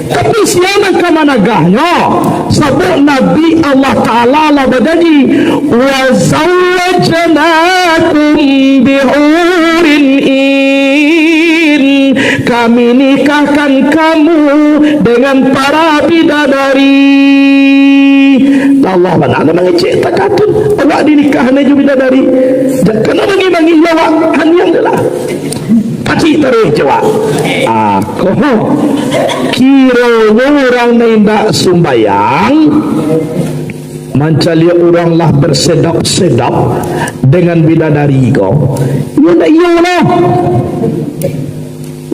Tapi siapa ke managahnya? Sebab Nabi Allah Ta'ala lah berjanji wa zawwajnakum bihurin in, kami nikahkan kamu dengan para bidadari. Allah benar mengecek takatun awak dinikahkan dengan bidadari. Kenapa bagi-bagi awak hanya adalah pakcik taruh jawab. Aku kira orang tidak sumbayang mencari orang lah bersedap-sedap dengan bidadari kau. Ya tak iya lah.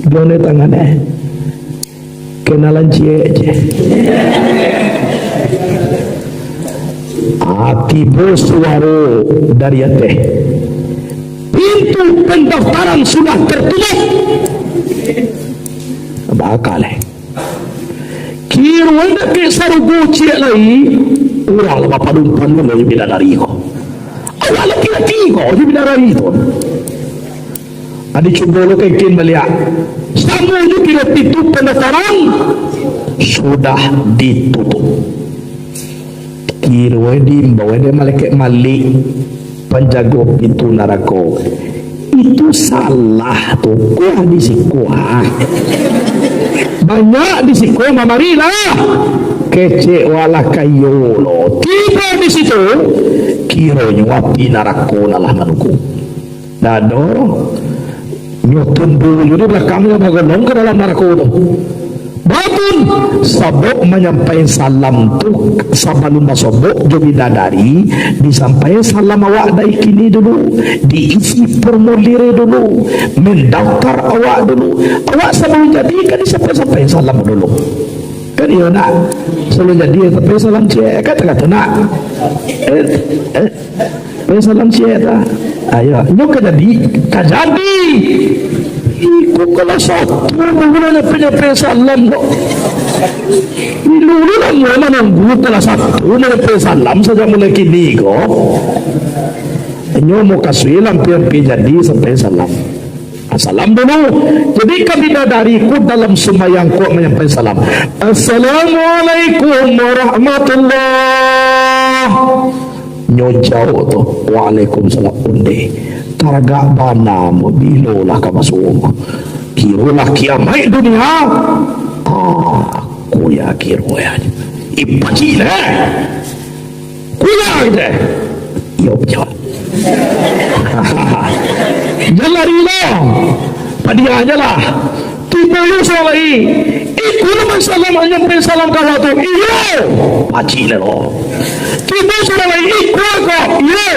Dua tangan kenalan cie je. Tiba suara dari atas. Pintu pendaftaran sudah tertutup. Bakal kira nak ke sarugo cik lagi orang lah padun-padun dari bidadari kau. Awak laki-laki kau di bidadari tu. Adik cuba lo kekin balik. Sama tu kira pintu pendaftaran sudah ditutup. Kira diimbau dia malaikat malik penjaga pintu neraka. Itu salah tu. Kuah di sikuah. Banyak di siku mamarilah. Kecek wala kayo lo. Tiba di situ kiranya wapi neraka lah menunggu. Dado nyutun dulu di belakangnya bagonong ke dalam neraka tu. Batun sabuk menyampaikan salam tu sabalun basobok jo bidadari disampaikan salam awak dari kini dulu, diisi formulir dulu, mendaftar awak dulu. Awak sebelum jadi kan disampaikan salam dulu. Kan iya nak sebelum jadi sampai salam cik kata nak salam cik tak. Ayo nyok jadi kajadi. Iku kalau satu menggunakan penyampai salam kok. Dulu lah mana nunggu telah satu penyampai salam saja mulai kini kok. Nyo mau kasih lampian-lampian jadi sampai salam. Salam dulu. Jadi kami dariku dalam sembahyang kok menyampaikan salam. Assalamualaikum warahmatullahi. Nyo jauh tu. Waalaikumsalam unde. Taraga bana mo bilo lah ka masuk. Kiro lah kiamay dunia. kuya kiro ya ipaci lah kuya gitu yo jawab jalan rilo padia aja lah tiba lu solai iku naman salam nyampe salam kalau tu iyo paci lo tiba solai iku ko iyo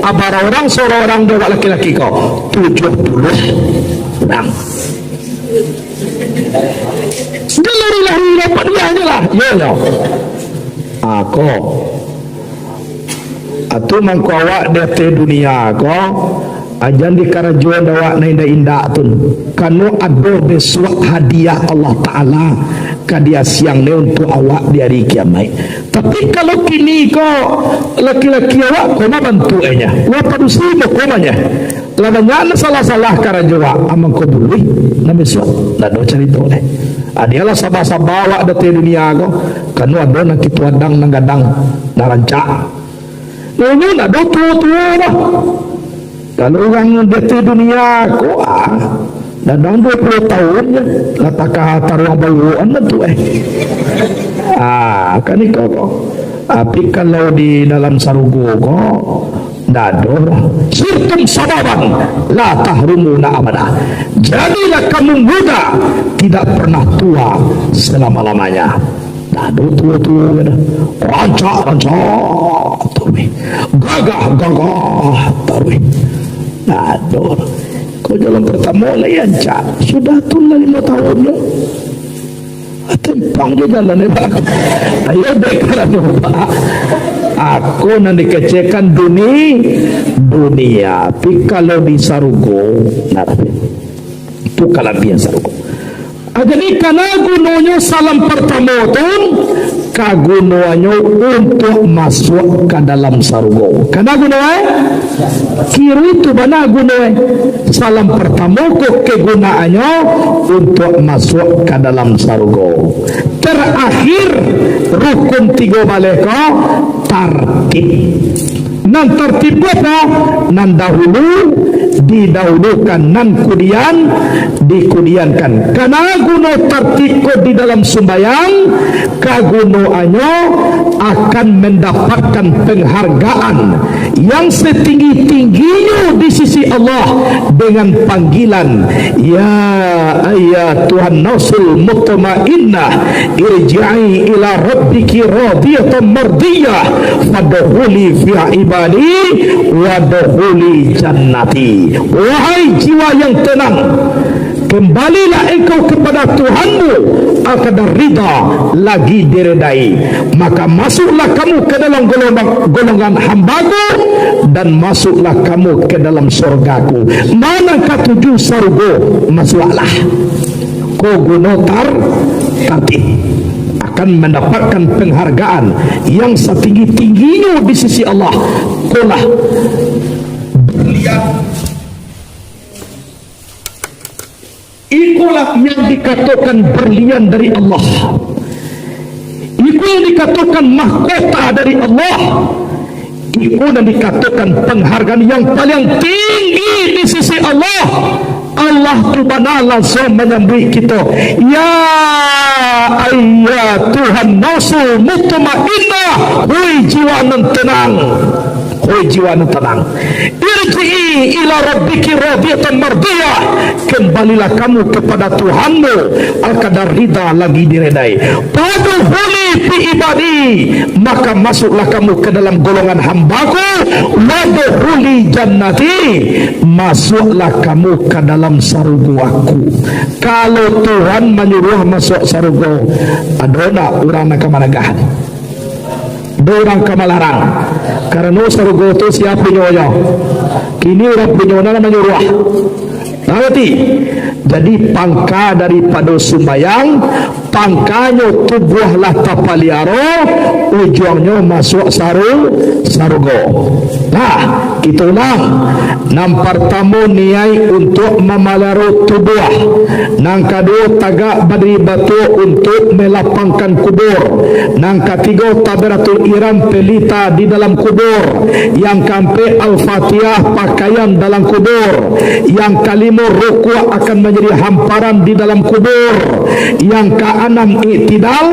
abar orang seorang orang dewa laki-laki ko 70 orang Gelarilah dapat dia aja lah. Ya lah. Aku atu mangko awak dete dunia ko ajan di karajuan awak na indah-indah tu. Kanu ado besok hadiah Allah Taala kadia siang ni untuk awak di hari kiamat. Tapi kalau kini ko laki-laki awak ko bantu nya. Wa padusi mo ko manya. Ladanya salah-salah karajuan amang ko boleh na besok na do cari tole. Adialah sabah-sabah awak dete dunia ko kanu ado na kituadang nang gadang narancak. Ini nak do tua-tua lah. Kalau orang dete dunia ko dadang 20 tahun je latakah taruh bawaan tu kan ikaw ko. Tapi kalau di dalam sarugo ko dador sirtum sababan la tahrumuna abada. Jadilah kamu muda tidak pernah tua selama-lamanya. Dado tua-tua rancak taruh gagah taruh dador. Kau jalan pertama lah ya cak sudah tulah 5 tahun lo tempang dia jalan ayo dekara nyoba aku nanti kecekan dunia tapi kalau di sarugo itu kalabian sarugo jadi karena gunanya salam pertama tu kagunanya untuk masuk ke dalam sarugo karena gunanya kiri itu mana gunanya salam pertama kok kegunaannya untuk masuk ke dalam sarugo terakhir rukun 3 baleka tartib nan tertib apa nan dahulu didahulukan nan kemudian dikudiankan karena guna tertib di dalam sembahyang kagunaannya akan mendapatkan penghargaan yang setinggi-tingginya di sisi Allah dengan panggilan ya Tuhan nafsul mutmainnah irji'i ila rabbiki radiyatan mardiyah fadkhuli fi ibadi wadkhuli jannati. Wahai jiwa yang tenang, kembalilah engkau kepada Tuhanmu akan ridha lagi diredai, maka masuklah kamu ke dalam golongan hambaku dan masuklah kamu ke dalam surgaku. Manakah tujuh surga masuklah ko gunotar tartib akan mendapatkan penghargaan yang setinggi-tingginya di sisi Allah. Kolah berlian ikulah yang dikatakan berlian dari Allah, itu yang dikatakan mahkota dari Allah, itu yang dikatakan penghargaan yang paling tinggi di sisi Allah. Allah Subhanahu langsung menyambut kita, ya Tuhan nafsul mutmainnah, wahai jiwa yang tenang, wahai jiwa yang tenang, irji'i ila rabbiki radiyatan mardiyah, kembalilah kamu kepada Tuhanmu al-qadar ridha lagi diredai. Fadkhuli fi ibadi, maka masuklah kamu ke dalam golongan hambaku. Wadkhuli jannati, masuklah kamu ke dalam sarugo aku. Kalau Tuhan menyuruh masuk sarugo, ada orang nak kemanagahan, ada orang kemalarang. Karena sarugo itu siapa nyonya? Kini orang punya menyuruh. Ngerti? Jadi pangka daripada sumbayang, pangkanya tubuhlah tapaliaro, ujungnya masuk sarugo. Nah, itulah nang pertama niai untuk memelihara tubuh, nang kedua tagak berdiri batu untuk melapangkan kubur, nang ketiga tabaratul iram pelita di dalam kubur, yang keempat al-fatihah pakaian dalam kubur, yang kelima rukuk akan menjadi hamparan di dalam kubur, yang ke-6 i'tidal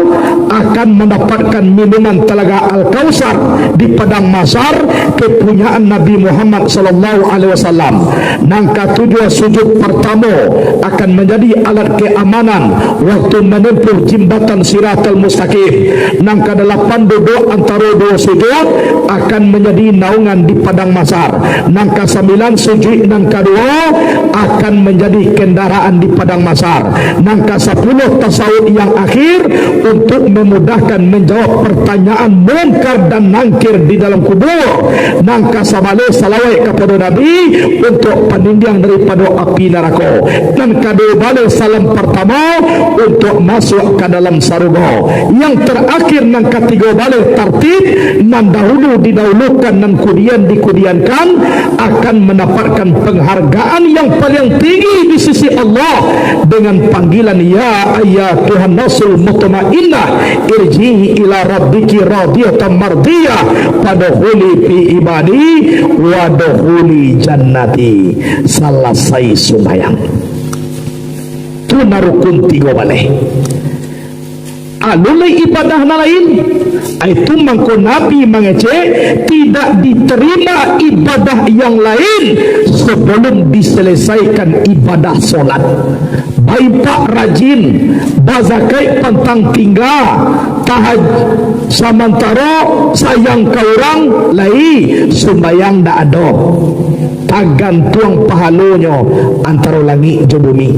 akan mendapatkan minuman telaga Al-Kausar di padang mahsyar kepunyaan Nabi Muhammad sallallahu alaihi wasallam. Nang ke-7 sujud pertama akan menjadi alat keamanan waktu menempuh jembatan Siratal Mustaqim. Nang ke-8 duduk antara dua sujud akan menjadi naungan di padang mahsyar. Nang ke-9 sujud nang kedua akan menjadi kendaraan di padang mahsyar. Nang ke-10 tasawuf yang akhir untuk memudahkan menjawab pertanyaan munkar dan nangkir di dalam kubur. Nang ke-11 salawat kepada Nabi untuk penindang daripada api neraka. Dan ke-12 salam pertama untuk masuk ke dalam surga. Yang terakhir nang ke-13 tertib nan dahulu didahulukan dan kemudian dikudiankan akan mendapatkan penghargaan yang paling tinggi di sisi Allah dengan panggilan ya ayyatuhan nasul mutmainnah irji'i ila rabbiki radiyatan mardiyah fadkhuli fi ibadi wadkhuli jannati. Selesai sembahyang tu narukun 3 balai alulai ibadah lain itu mangko Nabi mengece tidak diterima ibadah yang lain sebelum diselesaikan ibadah solat. Baik pak rajin bazakai pantang tinggal tahaj samantara sayang ke orang lai sembayang dak ada tagantung pahalanya antara langit dan bumi.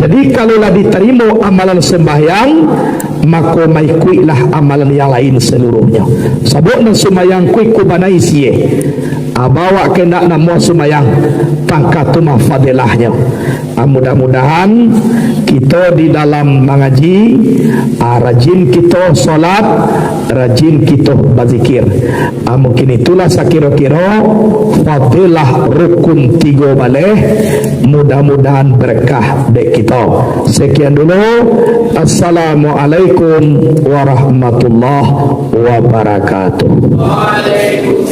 Jadi kalaulah diterima amalan sembahyang maka mai kuilah amalan yang lain seluruhnya. Sabuk dan sembahyang kui kubanai sie bawa kena nama sembahyang pangkat tu fadilahnya. Mudah-mudahan kita di dalam mengaji rajin kita solat, rajin kita berzikir. Mungkin itulah sekira-kira fadilah rukun 3 baleh. Mudah-mudahan berkah dek kita. Sekian dulu. Assalamualaikum warahmatullahi wabarakatuh. Waalaikumsalam.